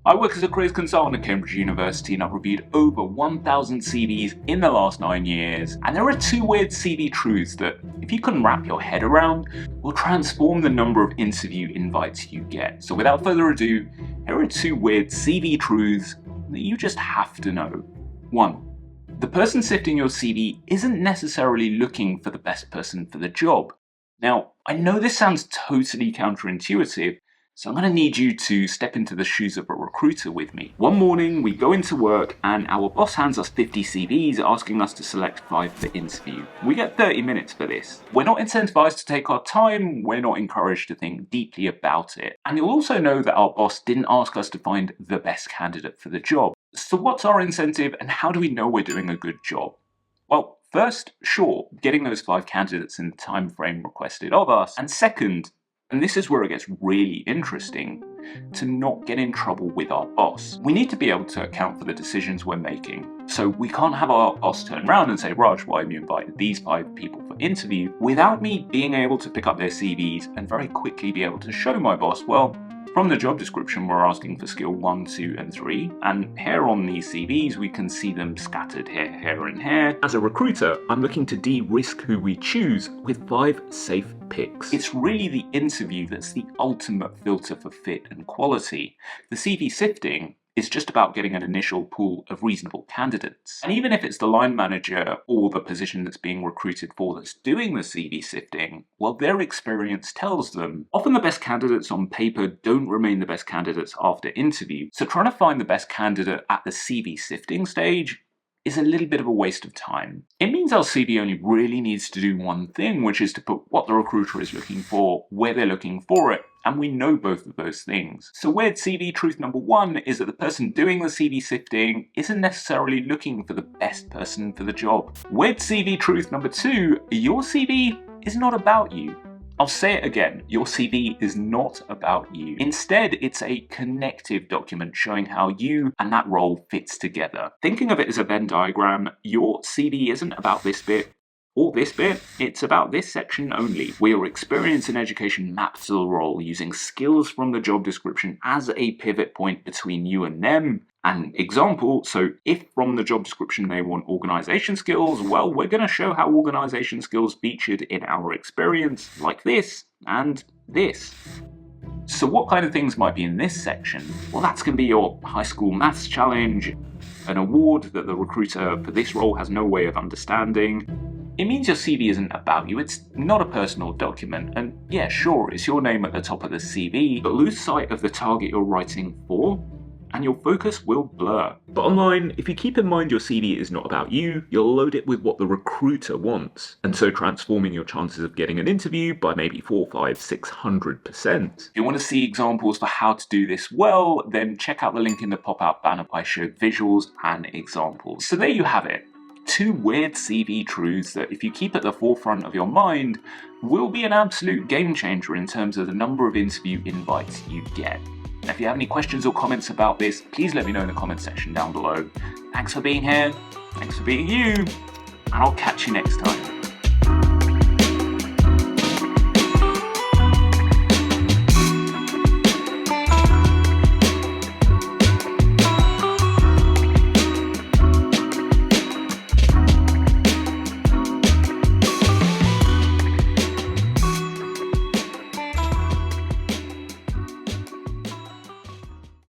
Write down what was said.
I work as a careers consultant at Cambridge University and I've reviewed over 1,000 CVs in the last 9 years. And there are two weird CV truths that, if you can wrap your head around, will transform the number of interview invites you get. So without further ado, here are two weird CV truths that you just have to know. 1. The person sifting your CV isn't necessarily looking for the best person for the job. Now, I know this sounds totally counterintuitive, so I'm going to need you to step into the shoes of a recruiter with me. One morning, we go into work and our boss hands us 50 CVs asking us to select 5 for interview. We get 30 minutes for this. We're not incentivized to take our time, we're not encouraged to think deeply about it. And you'll also know that our boss didn't ask us to find the best candidate for the job. So what's our incentive and how do we know we're doing a good job? Well, first, sure, getting those 5 candidates in the time frame requested of us. And second, and this is where it gets really interesting, to not get in trouble with our boss. We need to be able to account for the decisions we're making. So we can't have our boss turn around and say, Raj, why have you invited these 5 people for interview? Without me being able to pick up their CVs and very quickly be able to show my boss, well, from the job description, we're asking for skill 1, 2, and 3, and here on these CVs, we can see them scattered here, and here. As a recruiter, I'm looking to de-risk who we choose with 5 safe picks. It's really the interview that's the ultimate filter for fit and quality. The CV sifting is just about getting an initial pool of reasonable candidates. And even if it's the line manager or the position that's being recruited for that's doing the CV sifting, well, their experience tells them often the best candidates on paper don't remain the best candidates after interview. So trying to find the best candidate at the CV sifting stage is a little bit of a waste of time. It means our CV only really needs to do one thing, which is to put what the recruiter is looking for, where they're looking for it, and we know both of those things. So weird CV truth number 1 is that the person doing the CV sifting isn't necessarily looking for the best person for the job. Weird CV truth number 2, your CV is not about you. I'll say it again, your CV is not about you. Instead, it's a connective document showing how you and that role fits together. Thinking of it as a Venn diagram, your CV isn't about this bit or this bit, it's about this section only, where your experience in education maps to the role using skills from the job description as a pivot point between you and them. An example, so if from the job description they want organisation skills, well, we're going to show how organisation skills featured in our experience, like this and this. So what kind of things might be in this section? Well, that's going to be your high school maths challenge, an award that the recruiter for this role has no way of understanding. It means your CV isn't about you, it's not a personal document, and yeah, sure, it's your name at the top of the CV, but lose sight of the target you're writing for, and your focus will blur. Bottom line, if you keep in mind your CV is not about you, you'll load it with what the recruiter wants, and so transforming your chances of getting an interview by maybe 400, 500, 600%. If you want to see examples for how to do this well, then check out the link in the pop-out banner. I showed visuals and examples. So there you have it. 2 weird CV truths that, if you keep at the forefront of your mind, will be an absolute game changer in terms of the number of interview invites you get. If you have any questions or comments about this, please let me know in the comment section down below. Thanks for being here, thanks for being you, and I'll catch you next time.